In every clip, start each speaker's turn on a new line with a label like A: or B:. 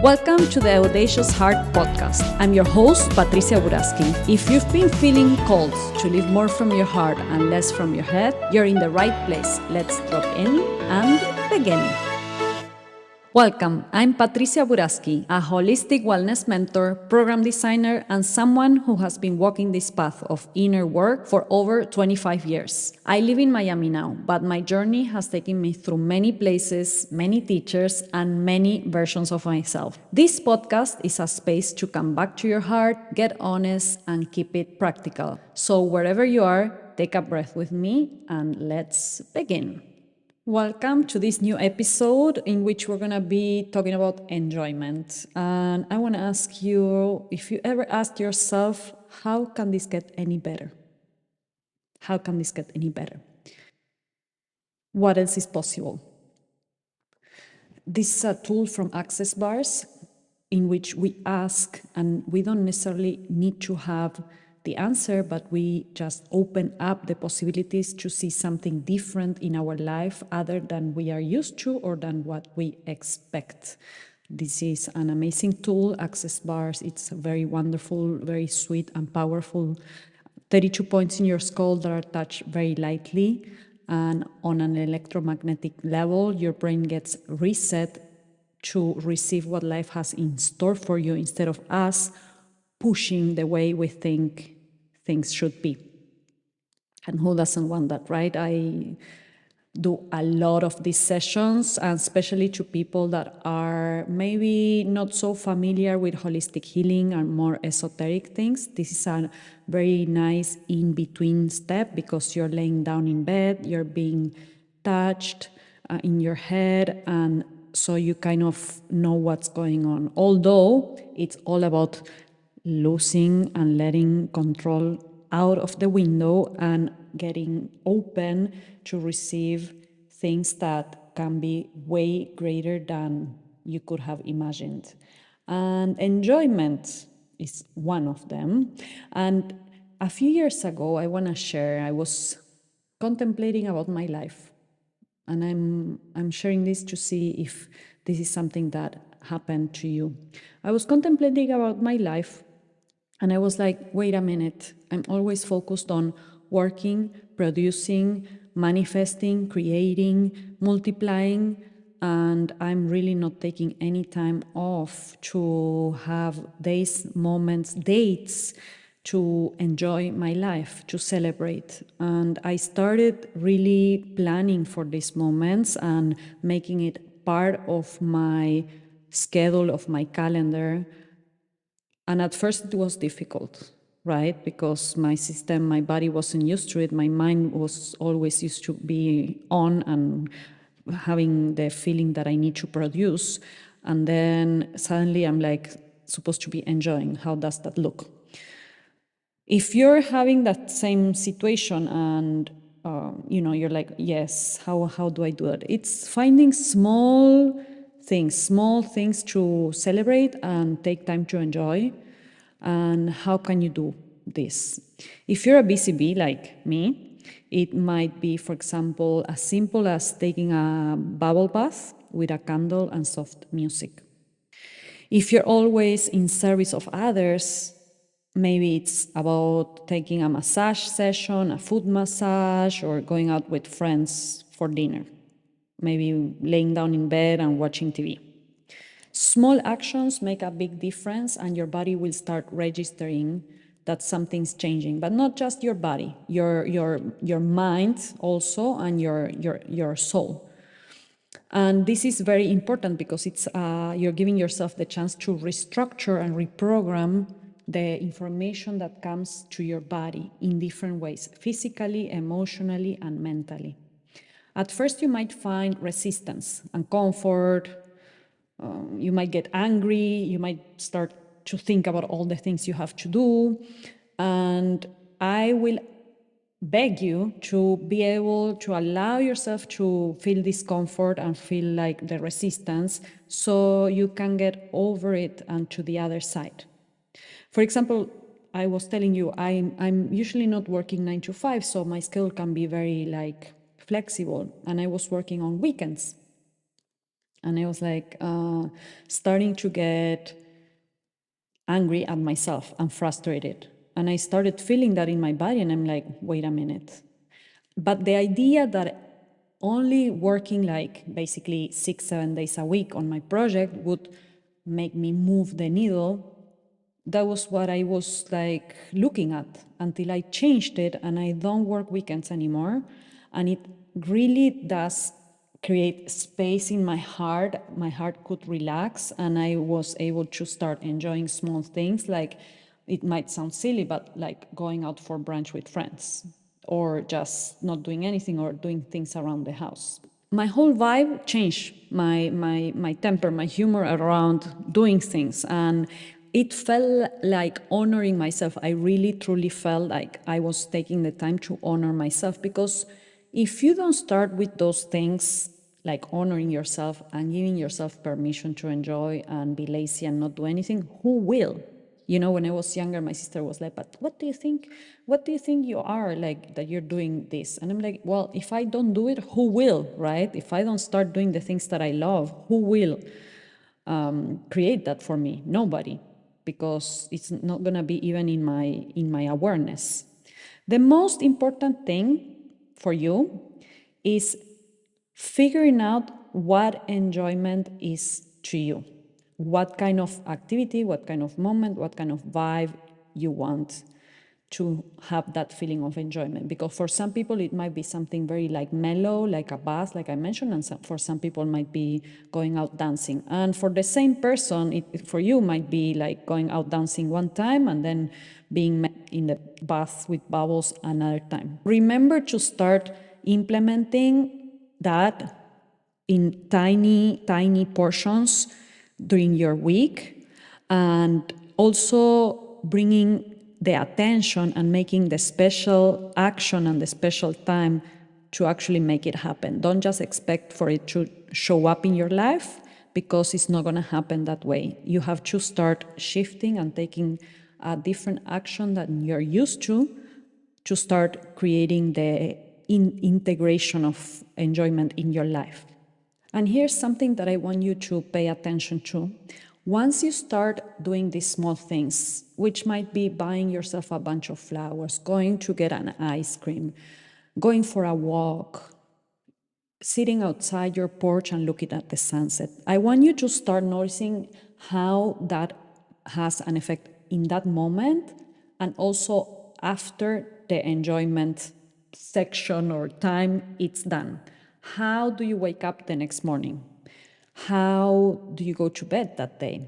A: Welcome to the Audacious Heart podcast. I'm your host, Patricia Buraschi. If you've been feeling called to live more from your heart and less from your head, you're in the right place. Let's drop in and begin. Welcome, I'm Patricia Buraschi, a holistic wellness mentor, program designer, and someone who has been walking this path of inner work for over 25 years. I live in Miami now, but my journey has taken me through many places, many teachers, and many versions of myself. This podcast is a space to come back to your heart, get honest, and keep it practical. So wherever you are, take a breath with me and let's begin. Welcome to this new episode in which we're going to be talking about enjoyment. And I want to ask you if you ever asked yourself, how can this get any better? How can this get any better? What else is possible? This is a tool from Access Bars in which we ask, and we don't necessarily need to have the answer, but we just open up the possibilities to see something different in our life other than we are used to or than what we expect. This is an amazing tool, Access Bars. It's very wonderful, very sweet and powerful. 32 points in your skull that are touched very lightly. And on an electromagnetic level, your brain gets reset to receive what life has in store for you instead of us pushing the way we think things should be. And who doesn't want that, right? I do a lot of these sessions, and especially to people that are maybe not so familiar with holistic healing and more esoteric things. This is a very nice in-between step because you're laying down in bed, you're being touched in your head, and so you kind of know what's going on. Although it's all about losing and letting control out of the window and getting open to receive things that can be way greater than you could have imagined. And enjoyment is one of them. And a few years ago, I want to share, I was contemplating about my life. And I'm sharing this to see if this is something that happened to you. I was contemplating about my life, and I was like, wait a minute, I'm always focused on working, producing, manifesting, creating, multiplying, and I'm really not taking any time off to have days, moments, dates to enjoy my life, to celebrate. And I started really planning for these moments and making it part of my schedule, of my calendar. And at first it was difficult, right? Because my system, my body wasn't used to it. My mind was always used to be on and having the feeling that I need to produce. And then suddenly I'm like supposed to be enjoying. How does that look? If you're having that same situation and you're like, yes, how do I do that? It's finding small things to celebrate and take time to enjoy. And how can you do this? If you're a busy bee like me, it might be, for example, as simple as taking a bubble bath with a candle and soft music. If you're always in service of others, maybe it's about taking a massage session, a foot massage, or going out with friends for dinner. Maybe laying down in bed and watching TV. Small actions make a big difference, and your body will start registering that something's changing. But not just your body, your mind also, and your soul. And this is very important because it's you're giving yourself the chance to restructure and reprogram the information that comes to your body in different ways, physically, emotionally, and mentally. At first, you might find resistance, uncomfort, you might get angry, you might start to think about all the things you have to do. And I will beg you to be able to allow yourself to feel discomfort and feel like the resistance so you can get over it and to the other side. For example, I was telling you, I'm usually not working 9 to 5, so my schedule can be very flexible, and I was working on weekends. And I was like starting to get angry at myself and frustrated. And I started feeling that in my body, and I'm like, wait a minute. But the idea that only working like basically 6-7 days a week on my project would make me move the needle, that was what I was like looking at until I changed it and I don't work weekends anymore. And it really does create space in my heart. My heart could relax and I was able to start enjoying small things, like it might sound silly, but like going out for brunch with friends or just not doing anything or doing things around the house. My whole vibe changed, my temper, my humor around doing things. And it felt like honoring myself. I really truly felt like I was taking the time to honor myself, because if you don't start with those things, like honoring yourself and giving yourself permission to enjoy and be lazy and not do anything, who will? You know, when I was younger, my sister was like, but what do you think? What do you think you are, like, that you're doing this? And I'm like, well, if I don't do it, who will, right? If I don't start doing the things that I love, who will create that for me? Nobody, because it's not going to be even in my awareness. The most important thing for you is figuring out what enjoyment is to you, what kind of activity, what kind of moment, what kind of vibe you want to have that feeling of enjoyment. Because for some people it might be something very like mellow, like a bath, like I mentioned, and for some people might be going out dancing. And for the same person, for you might be like going out dancing one time and then being in the bath with bubbles another time. Remember to start implementing that in tiny portions during your week, and also bringing the attention and making the special action and the special time to actually make it happen. Don't just expect for it to show up in your life, because it's not going to happen that way. You have to start shifting and taking a different action than you're used to start creating the integration of enjoyment in your life. And here's something that I want you to pay attention to. Once you start doing these small things, which might be buying yourself a bunch of flowers, going to get an ice cream, going for a walk, sitting outside your porch and looking at the sunset, I want you to start noticing how that has an effect in that moment and also after the enjoyment section or time it's done. How do you wake up the next morning? How do you go to bed that day?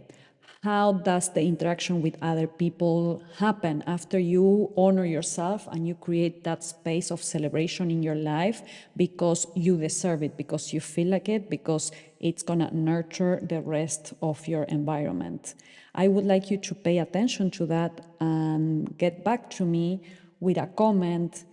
A: How does the interaction with other people happen after you honor yourself and you create that space of celebration in your life because you deserve it, because you feel like it, because it's going to nurture the rest of your environment? I would like you to pay attention to that and get back to me with a comment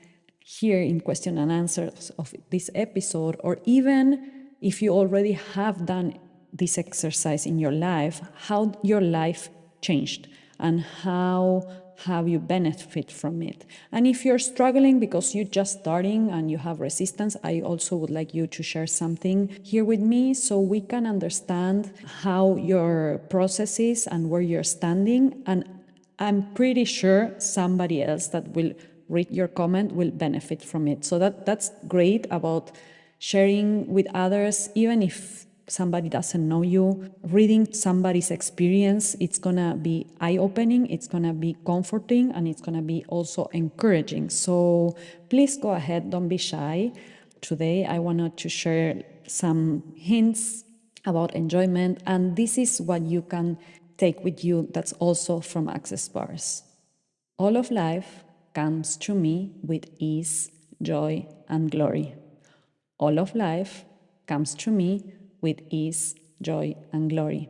A: here in question and answers of this episode, or even if you already have done this exercise in your life, how your life changed and how have you benefit from it. And if you're struggling because you're just starting and you have resistance, I also would like you to share something here with me so we can understand how your process is and where you're standing. And I'm pretty sure somebody else that will read your comment will benefit from it. So that's great about sharing with others, even if somebody doesn't know you. Reading somebody's experience, it's gonna be eye-opening, it's gonna be comforting, and it's gonna be also encouraging. So please go ahead, don't be shy. Today I wanted to share some hints about enjoyment, and this is what you can take with you that's also from Access Bars. All of life comes to me with ease, joy, and glory. All of life comes to me with ease, joy, and glory.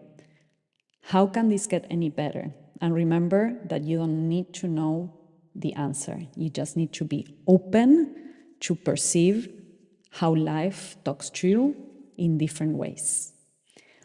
A: How can this get any better? And remember that you don't need to know the answer. You just need to be open to perceive how life talks to you in different ways.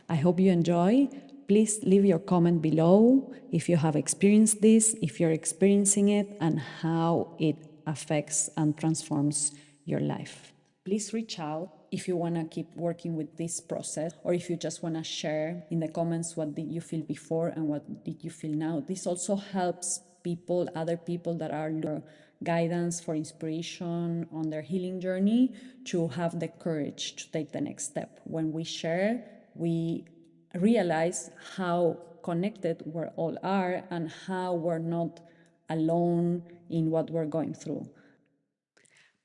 A: I hope you enjoy. Please leave your comment below if you have experienced this, if you're experiencing it, and how it affects and transforms your life. Please reach out if you want to keep working with this process, or if you just want to share in the comments what did you feel before and what did you feel now. This also helps people, other people that are looking for guidance, for inspiration on their healing journey, to have the courage to take the next step. When we share, we realize how connected we all are and how we're not alone in what we're going through.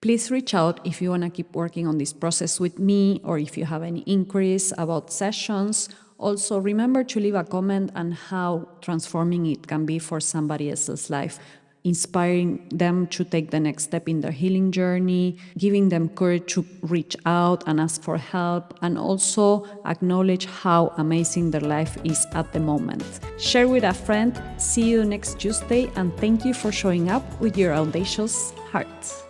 A: Please reach out if you want to keep working on this process with me, or if you have any inquiries about sessions. Also, remember to leave a comment on how transforming it can be for somebody else's life, inspiring them to take the next step in their healing journey, giving them courage to reach out and ask for help, and also acknowledge how amazing their life is at the moment. Share with a friend. See you next Tuesday, and thank you for showing up with your audacious heart.